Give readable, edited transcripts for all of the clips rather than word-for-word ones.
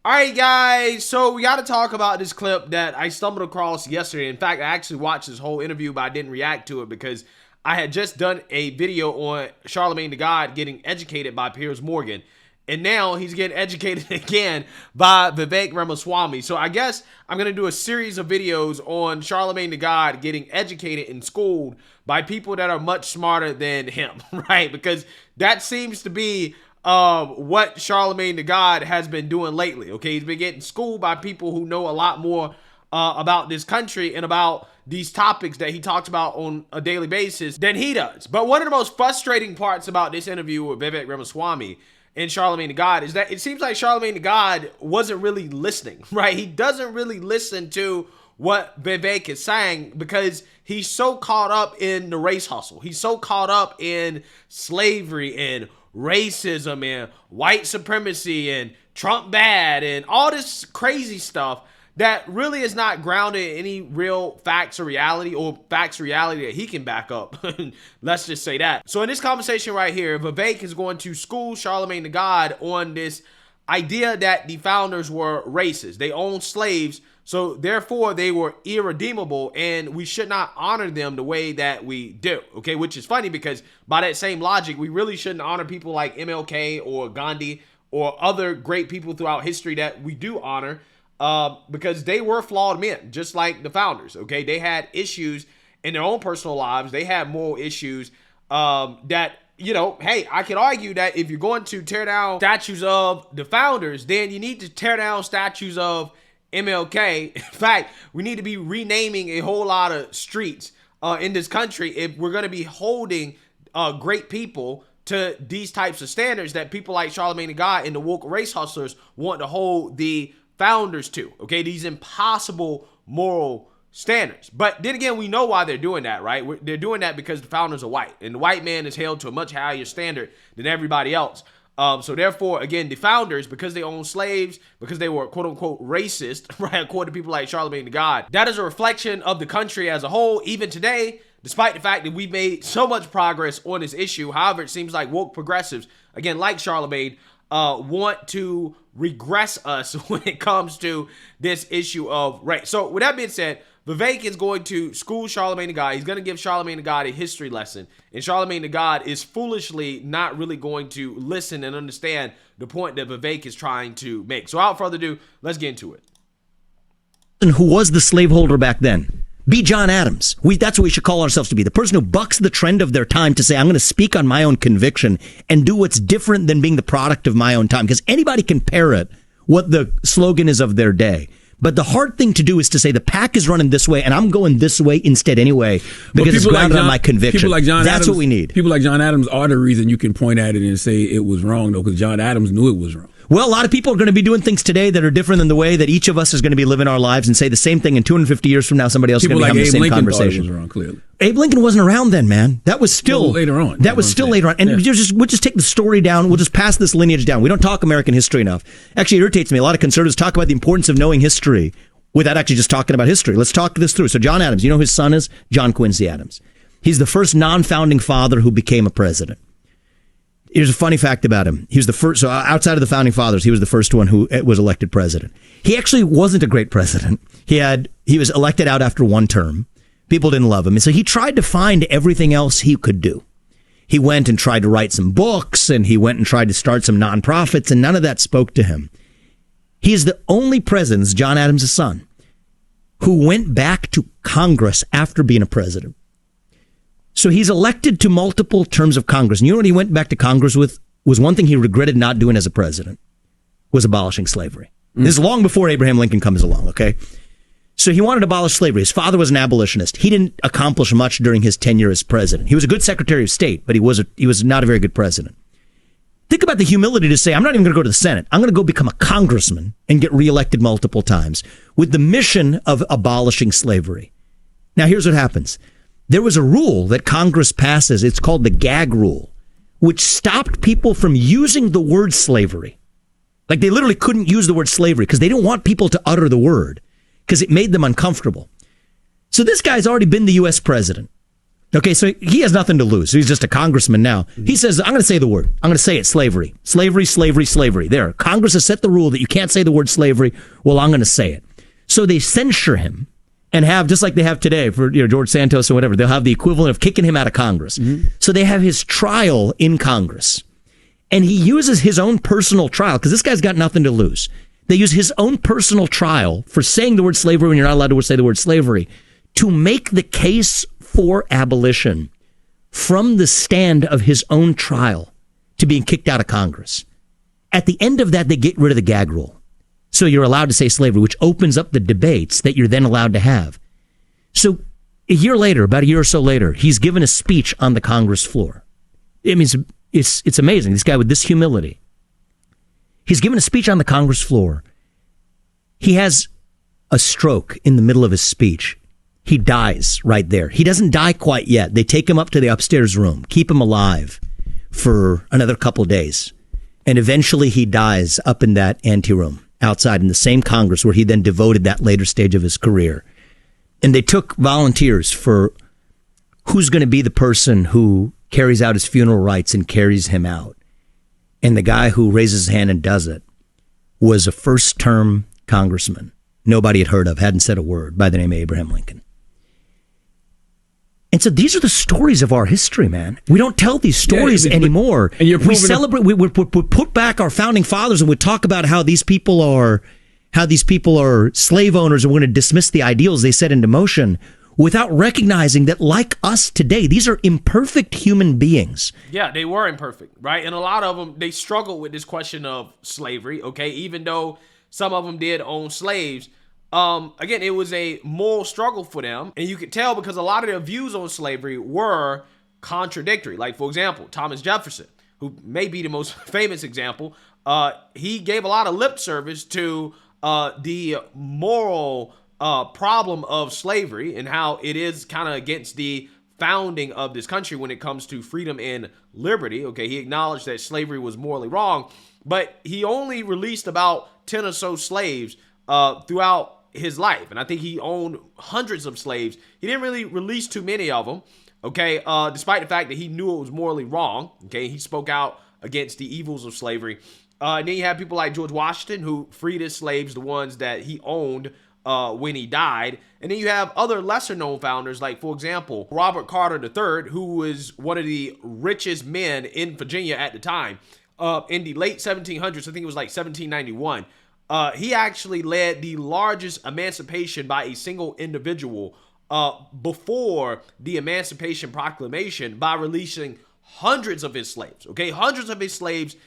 All right, guys, so we got to talk about this clip that I stumbled across yesterday. In fact, I actually watched this whole interview, but I didn't react to it because I had just done a video on Charlamagne Tha God getting educated by Piers Morgan. And now he's getting educated again by Vivek Ramaswamy. So I guess I'm going to do a series of videos on Charlamagne Tha God getting educated and schooled by people that are much smarter than him, right? Because that seems to be what Charlamagne Tha God has been doing lately, okay? He's been getting schooled by people who know a lot more about this country and about these topics that he talks about on a daily basis than he does. But one of the most frustrating parts about this interview with Vivek Ramaswamy and Charlamagne Tha God is that it seems like Charlamagne Tha God wasn't really listening, right? He doesn't really listen to what Vivek is saying because he's so caught up in the race hustle. He's so caught up in slavery and racism and white supremacy and Trump bad and all this crazy stuff that really is not grounded in any real facts or reality that he can back up. Let's just say that. So in this conversation right here, Vivek is going to school Charlamagne Tha God on this idea that the founders were racist. They owned slaves, so therefore they were irredeemable and we should not honor them the way that we do, okay? Which is funny because by that same logic, we really shouldn't honor people like MLK or Gandhi or other great people throughout history that we do honor because they were flawed men, just like the founders, okay? They had issues in their own personal lives. They had moral issues that, you know, hey, I can argue that if you're going to tear down statues of the founders, then you need to tear down statues of MLK. In fact, we need to be renaming a whole lot of streets in this country if we're going to be holding great people to these types of standards that people like Charlamagne Tha God and the woke race hustlers want to hold the founders to, okay? These impossible moral standards. But then again, we know why they're doing that, right? They're doing that because the founders are white, and the white man is held to a much higher standard than everybody else. So therefore, again, the founders, because they owned slaves, because they were quote unquote racist, right, according to people like Charlamagne Tha God, that is a reflection of the country as a whole, even today, despite the fact that we've made so much progress on this issue. However, it seems like woke progressives, again, like Charlamagne, want to regress us when it comes to this issue of race. So with that being said, Vivek is going to school Charlamagne Tha God. He's going to give Charlamagne Tha God a history lesson. And Charlamagne Tha God is foolishly not really going to listen and understand the point that Vivek is trying to make. So without further ado, let's get into it. Who was the slaveholder back then? Be John Adams. That's what we should call ourselves to be. The person who bucks the trend of their time to say, I'm going to speak on my own conviction and do what's different than being the product of my own time. Because anybody can parrot what the slogan is of their day. But the hard thing to do is to say the pack is running this way and I'm going this way instead anyway because it's grounded on my conviction. People like John That's Adams, what we need. People like John Adams are the reason you can point at it and say it was wrong, though, because John Adams knew it was wrong. Well, a lot of people are going to be doing things today that are different than the way that each of us is going to be living our lives and say the same thing in 250 years from now. Somebody else is going to be having the same conversation. Thought it was wrong, clearly. Abe Lincoln wasn't around then, man. That was still later on. That was still later on. And we'll just take the story down. We'll just pass this lineage down. We don't talk American history enough. Actually, it irritates me. A lot of conservatives talk about the importance of knowing history without actually just talking about history. Let's talk this through. So John Adams, you know who his son is? John Quincy Adams. He's the first non-founding father who became a president. Here's a funny fact about him. He was the first, so outside of the founding fathers, he was the first one who was elected president. He actually wasn't a great president. He was elected out after one term. People didn't love him. And so he tried to find everything else he could do. He went and tried to write some books, and he went and tried to start some nonprofits, and none of that spoke to him. He is the only president, John Adams' son, who went back to Congress after being a president. So he's elected to multiple terms of Congress. And you know what he went back to Congress with? Was one thing he regretted not doing as a president, was abolishing slavery. This is long before Abraham Lincoln comes along, okay? So he wanted to abolish slavery. His father was an abolitionist. He didn't accomplish much during his tenure as president. He was a good Secretary of State, but he was not a very good president. Think about the humility to say, I'm not even going to go to the Senate. I'm going to go become a congressman and get reelected multiple times with the mission of abolishing slavery. Now, here's what happens. There was a rule that Congress passes. It's called the gag rule, which stopped people from using the word slavery. Like they literally couldn't use the word slavery because they didn't want people to utter the word because it made them uncomfortable. So this guy's already been the U.S. president. Okay, so he has nothing to lose. He's just a congressman now. He says, I'm going to say the word. I'm going to say it, slavery. Slavery, slavery, slavery. There, Congress has set the rule that you can't say the word slavery. Well, I'm going to say it. So they censure him and have, just like they have today for George Santos or whatever, they'll have the equivalent of kicking him out of Congress. So they have his trial in Congress. And he uses his own personal trial, because this guy's got nothing to lose. They use his own personal trial for saying the word slavery when you're not allowed to say the word slavery to make the case for abolition from the stand of his own trial to being kicked out of Congress. At the end of that, they get rid of the gag rule. So you're allowed to say slavery, which opens up the debates that you're then allowed to have. So a year later, about a year or so later, he's given a speech on the Congress floor. I mean, it's amazing. This guy with this humility. He's given a speech on the Congress floor. He has a stroke in the middle of his speech. He dies right there. He doesn't die quite yet. They take him up to the upstairs room, keep him alive for another couple days. And eventually he dies up in that anteroom outside in the same Congress where he then devoted that later stage of his career. And they took volunteers for who's going to be the person who carries out his funeral rites and carries him out. And the guy who raises his hand and does it was a first-term congressman nobody had heard of, hadn't said a word, by the name of Abraham Lincoln. And so these are the stories of our history, man. We don't tell these stories anymore. And we celebrate. We put back our founding fathers, and we talk about how these people are slave owners, and we're going to dismiss the ideals they set into motion, without recognizing that, like us today, these are imperfect human beings. Yeah, they were imperfect, right? And a lot of them, they struggled with this question of slavery, okay? Even though some of them did own slaves, again, it was a moral struggle for them. And you could tell because a lot of their views on slavery were contradictory. Like, for example, Thomas Jefferson, who may be the most famous example, he gave a lot of lip service to the moral problem of slavery and how it is kind of against the founding of this country when it comes to freedom and liberty. Okay, he acknowledged that slavery was morally wrong, but he only released about 10 or so slaves throughout his life. And I think he owned hundreds of slaves. He didn't really release too many of them, okay, despite the fact that he knew it was morally wrong. Okay, he spoke out against the evils of slavery. And then you have people like George Washington, who freed his slaves, the ones that he owned when he died. And then you have other lesser known founders, like, for example, Robert Carter III, who was one of the richest men in Virginia at the time. In the late 1700s, I think it was like 1791, he actually led the largest emancipation by a single individual before the Emancipation Proclamation by releasing hundreds of his slaves. Okay, hundreds of his slaves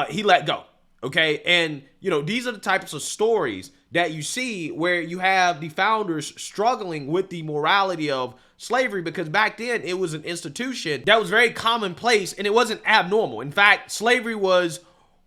he let go. Okay, and these are the types of stories that you see where you have the founders struggling with the morality of slavery, because back then it was an institution that was very commonplace and it wasn't abnormal. In fact, slavery was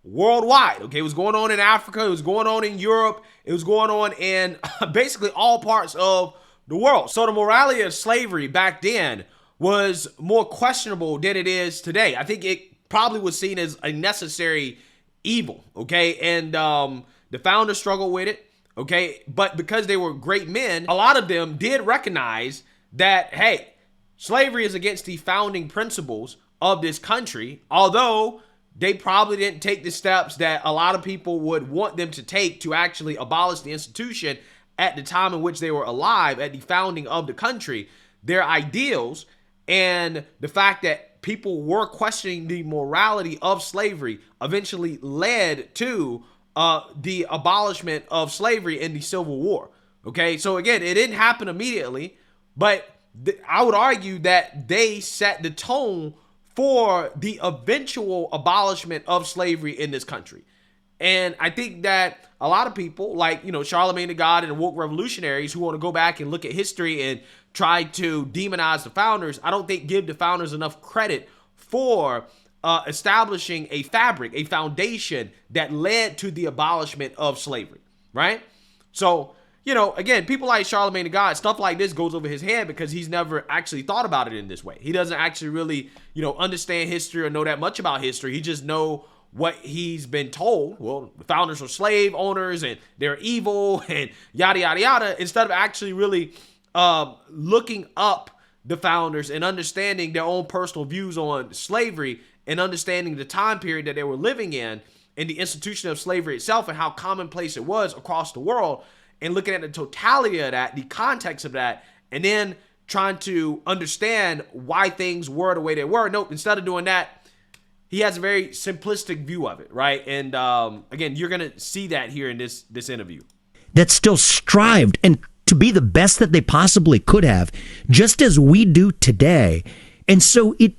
worldwide. Okay, it was going on in Africa, it was going on in Europe, it was going on in basically all parts of the world. So the morality of slavery back then was more questionable than it is today. I think it probably was seen as a necessary evil. Okay, and the founders struggled with it. Okay, but because they were great men, a lot of them did recognize that, hey, slavery is against the founding principles of this country, although they probably didn't take the steps that a lot of people would want them to take to actually abolish the institution at the time in which they were alive, at the founding of the country. Their ideals and the fact that people were questioning the morality of slavery eventually led to the abolishment of slavery in the Civil War. Okay, so again, it didn't happen immediately, but I would argue that they set the tone for the eventual abolishment of slavery in this country. And I think that a lot of people, like, Charlamagne Tha God and the woke revolutionaries who want to go back and look at history and try to demonize the founders, I don't think give the founders enough credit for establishing a fabric, a foundation that led to the abolishment of slavery, right? So, again, people like Charlamagne Tha God, stuff like this goes over his head because he's never actually thought about it in this way. He doesn't actually really, understand history or know that much about history. He just know what he's been told. Well, the founders were slave owners and they're evil and yada, yada, yada, instead of actually really looking up the founders and understanding their own personal views on slavery and understanding the time period that they were living in and the institution of slavery itself and how commonplace it was across the world, and looking at the totality of that, the context of that, and then trying to understand why things were the way they were. Nope, instead of doing that, he has a very simplistic view of it, right? And again, you're going to see that here in this interview. That still strived and to be the best that they possibly could have, just as we do today. And so it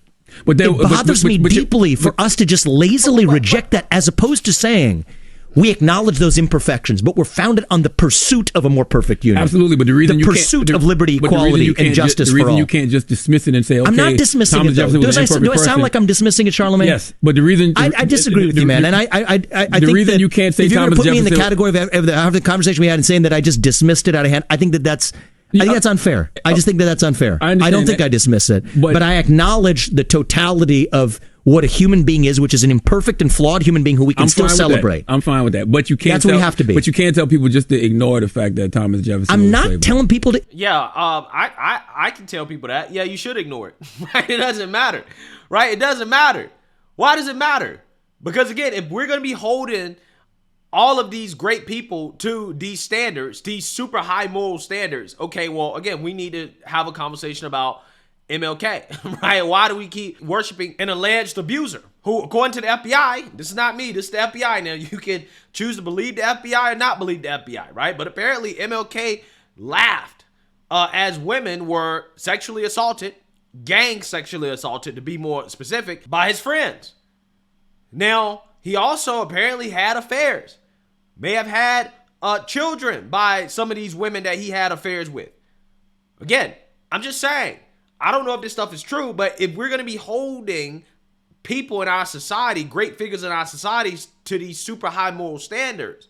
bothers me deeply for us to just lazily reject that, as opposed to saying, we acknowledge those imperfections, but we're founded on the pursuit of a more perfect union. Absolutely, but the reason pursuit of liberty, equality, and justice for all. You can't just dismiss it and say, okay, I'm not dismissing it, though. Do I sound like I'm dismissing it, Charlamagne? Yes, but the reason... I disagree with you, man, and I think the reason that you can't say if you're going Thomas to put me in the Jefferson... category of the conversation we had and saying that I just dismissed it out of hand, I think that's unfair. I just think that's unfair. I don't think I dismiss it, but I acknowledge the totality of what a human being is, which is an imperfect and flawed human being who we can still celebrate. I'm fine with that, but you can't. That's what we have to be. But you can't tell people just to ignore the fact that Thomas Jefferson. I'm not telling people to. Yeah, I can tell people that. Yeah, you should ignore it. Right? It doesn't matter. Right? It doesn't matter. Why does it matter? Because again, if we're going to be holding all of these great people to these standards, these super high moral standards, okay, well, again, we need to have a conversation about MLK, right? Why do we keep worshiping an alleged abuser who, according to the FBI, this is not me, this is the FBI now, you can choose to believe the FBI or not believe the FBI, right? But apparently MLK laughed as women were sexually assaulted, gang sexually assaulted to be more specific, by his friends. Now, he also apparently had affairs, may have had children by some of these women that he had affairs with. Again, I'm just saying, I don't know if this stuff is true, but if we're going to be holding people in our society, great figures in our societies, to these super high moral standards,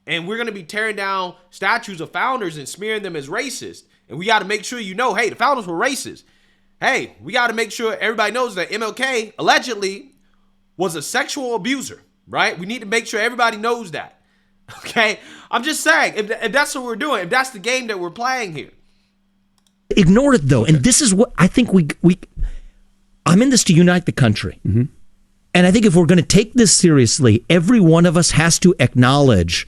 and we're going to be tearing down statues of founders and smearing them as racist, and we got to make sure hey, the founders were racist. Hey, we got to make sure everybody knows that MLK allegedly was a sexual abuser, right? We need to make sure everybody knows that, okay? I'm just saying, if that's what we're doing, if that's the game that we're playing here. Ignore it, though. Okay. And this is what I think I'm in this to unite the country. Mm-hmm. And I think if we're going to take this seriously, every one of us has to acknowledge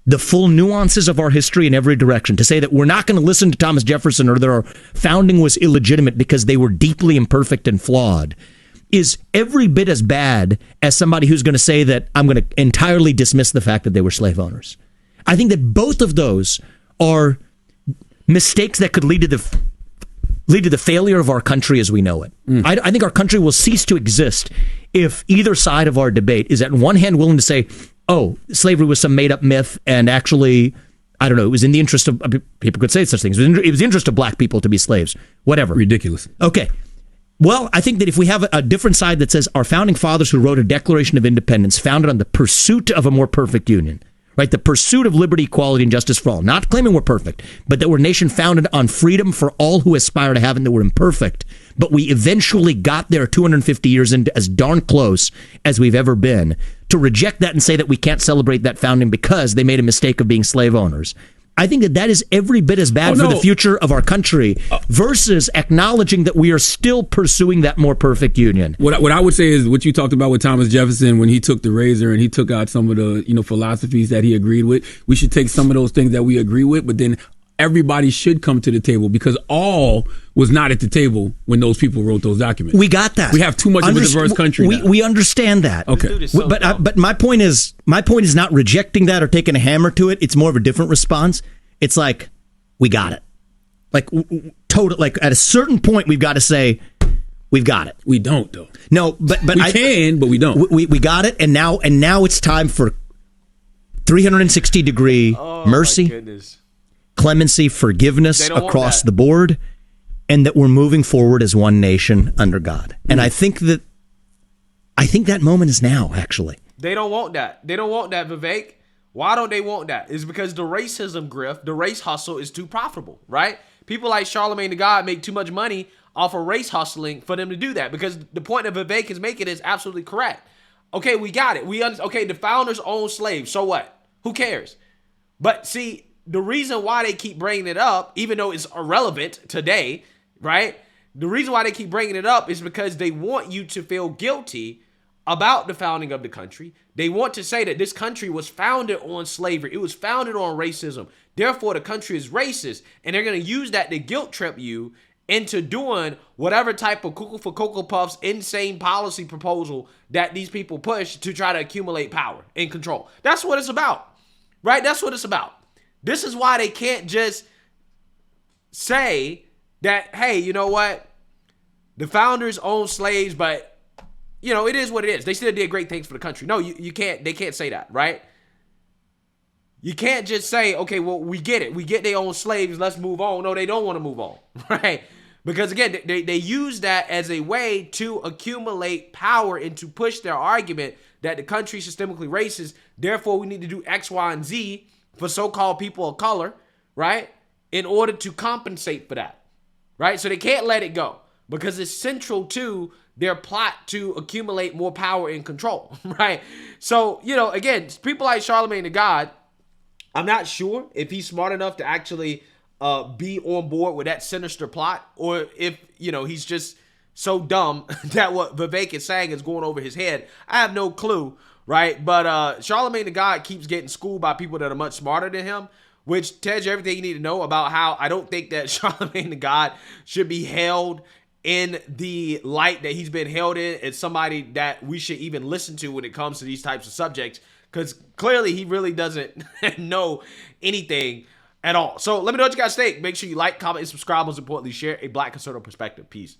the full nuances of our history in every direction. To say that we're not going to listen to Thomas Jefferson or that our founding was illegitimate because they were deeply imperfect and flawed is every bit as bad as somebody who's going to say that I'm going to entirely dismiss the fact that they were slave owners. I think that both of those are mistakes that could lead to the failure of our country as we know it. I think our country will cease to exist if either side of our debate is on one hand willing to say, oh, slavery was some made up myth and actually, I don't know, it was in the interest of, people could say such things, it was the interest of black people to be slaves, whatever. Ridiculous. Okay. Well, I think that if we have a different side that says our founding fathers who wrote a Declaration of Independence founded on the pursuit of a more perfect union, right? The pursuit of liberty, equality, and justice for all. Not claiming we're perfect, but that we're a nation founded on freedom for all who aspire to have it, and that we're imperfect. But we eventually got there 250 years into as darn close as we've ever been. To reject that and say that we can't celebrate that founding because they made a mistake of being slave owners, I think that is every bit as bad for the future of our country versus acknowledging that we are still pursuing that more perfect union. What I would say is what you talked about with Thomas Jefferson when he took the razor and he took out some of the philosophies that he agreed with. We should take some of those things that we agree with, but then everybody should come to the table because all was not at the table when those people wrote those documents. We got that. We have too much of a diverse country. We understand that. Okay, but my point is not rejecting that or taking a hammer to it. It's more of a different response. It's like we got it. Like total. Like at a certain point, we've got to say we've got it. We don't though. No, but we can, but we don't. We got it, and now it's time for 360-degree mercy, clemency, forgiveness across the board, and that we're moving forward as one nation under God. And I think that moment is now, actually. They don't want that. They don't want that, Vivek. Why don't they want that? It's because the racism grift, the race hustle is too profitable, right? People like Charlamagne Tha God make too much money off of race hustling for them to do that because the point that Vivek is making is absolutely correct. Okay, we got it. Okay, the founders owned slaves. So what? Who cares? But see, the reason why they keep bringing it up, even though it's irrelevant today, right? The reason why they keep bringing it up is because they want you to feel guilty about the founding of the country. They want to say that this country was founded on slavery. It was founded on racism. Therefore, the country is racist. And they're going to use that to guilt trip you into doing whatever type of cuckoo for Cocoa Puffs insane policy proposal that these people push to try to accumulate power and control. That's what it's about, right? That's what it's about. This is why they can't just say that, hey, you know what? The founders owned slaves, but, you know, it is what it is. They still did great things for the country. No, you can't. They can't say that, right? You can't just say, okay, well, we get it. We get they own slaves. Let's move on. No, they don't want to move on, right? Because, again, they use that as a way to accumulate power and to push their argument that the country is systemically racist. Therefore, we need to do X, Y, and Z for so-called people of color, right, in order to compensate for that, right? So they can't let it go because it's central to their plot to accumulate more power and control, right? So, you know, again, people like Charlamagne Tha God, I'm not sure if he's smart enough to actually be on board with that sinister plot, or if, you know, he's just so dumb that what Vivek is saying is going over his head. I have no clue, right? But Charlamagne Tha God keeps getting schooled by people that are much smarter than him, which tells you everything you need to know about how I don't think that Charlamagne Tha God should be held in the light that he's been held in as somebody that we should even listen to when it comes to these types of subjects, because clearly he really doesn't know anything at all. So let me know what you guys think. Make sure you like, comment, and subscribe. Most importantly, share a Black conservative perspective. Peace.